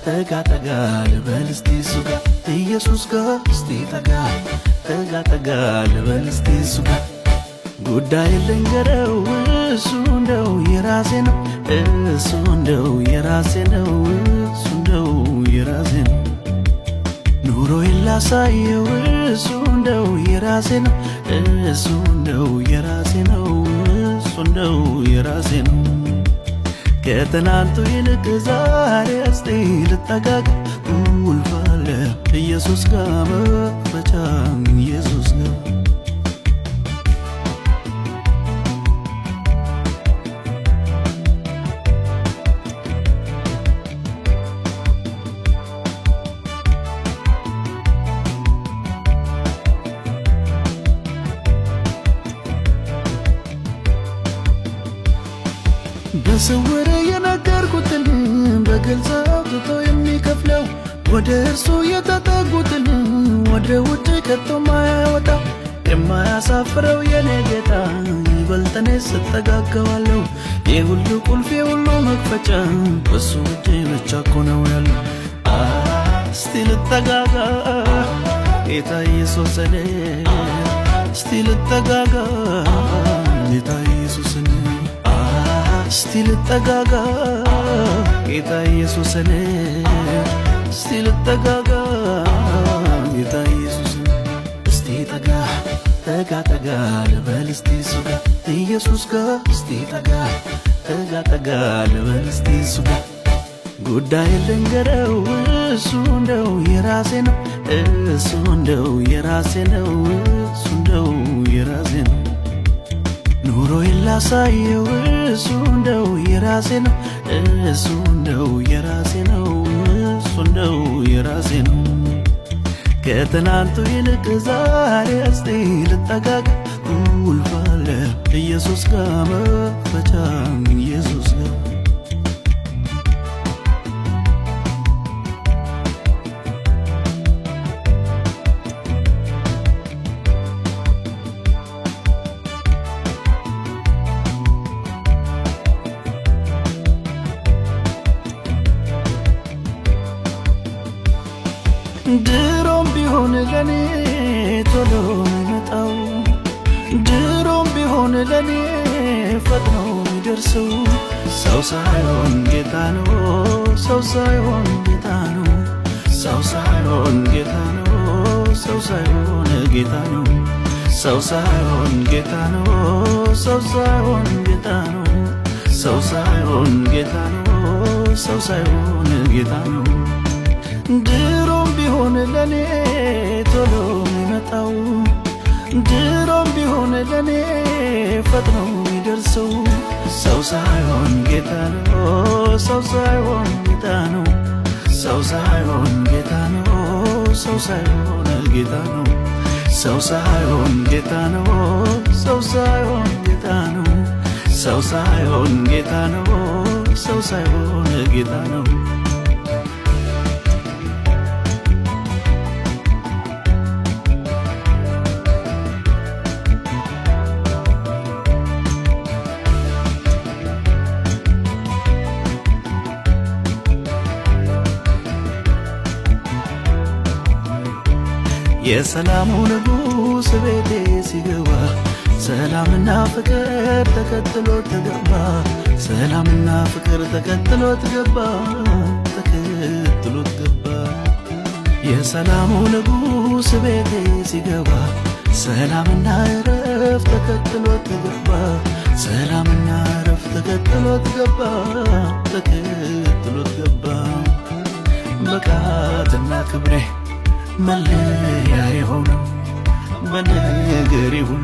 ጠጋ ጠጋ ልበል እስቲ እሱ ጋር ኢየሱስ ጋር እስቲ ጠጋ ጠጋ ልበል እስቲ እሱ ጋር ጉዳይ ልንገረው እሱ እንደው የራሴ ነው እሱ እንደው የራሴ ነው እሱ እንደው የራሴ ነው ኑሮዬን ላሳየው እሱ እንደው የራሴ ነው እሱ እንደው የራሴ ነው እሱ እንደው የራሴ ነው ከትናንቱ ይልቅ ዛሬ እስቲ ልጠጋጋ ውልፋለ ኢየሱስ ጋር መፈቻ ኢየሱስ ጋር በስውር የነገርኩትን በግልጽ አውጥቶ የሚከፍለው ወደ እርሱ የተጠጉትን ወደ ውጭ ከቶ ማያወጣ የማያሳፍረው የኔ ጌታ ይበልጥ እኔ ስጠጋገዋለሁ የሁሉ ቁልፍ የሁሉ መክፈቻ በሱ እጅ ብቻ እኮ ነው ያለው እስቲ ልጠጋጋ ጌታ ኢየሱስን እስቲ ልጠጋጋ ጌታ ኢየሱስን እስቲ ልጠጋጋ ጌታ ኢየሱስን እስቲ ልጠጋጋ ጌታ ኢየሱስን እስቲ ጠጋ ጠጋ ልበል እስቲ እሱ ጋር ኢየሱስ ጋር እስቲ ጠጋ ጠጋ ልበል እስቲ እሱ ጋር ጉዳይ ልንገረው እሱ እንደው የራሴ ነው እሱ እንደው የራሴ ነው እሱ እንደው የራሴ ነው ኑሮዬን ላሳየው እሱ እንደው የራሴ ነው እሱ እንደው የራሴ ነው እሱ እንደው የራሴ ነው ከትናንቱ ይልቅ ዛሬ እስቲ ልጠጋጋ ውልፋለ ኢየሱስ ጋር መፈቻ ኢየሱስ ጋር ድሮም ቢሆን ለኔ ቶሎ የሚመጣው ድሮም ቢሆን ለኔ ፈጥኖ የሚደርሰው ሰው ሳይሆን ጌታ ነው ሰው ሳይሆን ጌታ ነው ሰው ሳይሆን ጌታ ነው ሰው ሳይሆን ጌታ ነው ሰው ሳይሆን ጌታ ነው ሰው ሳይሆን ጌታ ነው ሰው ሳይሆን ጌታ ነው ሰው ሳይሆን ጌታ ነው ድሮም ቢሆን ለኔ ቶሎ የሚመጣው ድሮም ቢሆን ለኔ ፈጥኖ የሚደርሰው ሰው ሳይሆን ጌታ ነው ሰው ሳይሆን ጌታ ነው ሰው ሳይሆን ጌታ ነው ሰው ሳይሆን ጌታ ነው ሰው ሳይሆን ጌታ ነው ሰው ሳይሆን ጌታ ነው ሰው ሳይሆን ጌታ ነው ሰው ሳይሆን ጌታ ነው የሰላሙ ንጉሥ ቤቴ ሲገባ ሰላምና ፍቅር ተከትሎት ገባ ሰላምና ፍቅር ተከትሎት ገባ ተከትሎት ገባ የሰላሙ ንጉሥ ቤቴ ሲገባ ሰላምና እረፍት ተከትሎት ገባ ሰላምና እረፍት ተከትሎት ገባ ተከትሎት ገባ ብቃትና ክብሬ መለያ የሆነው በነገር ይሁን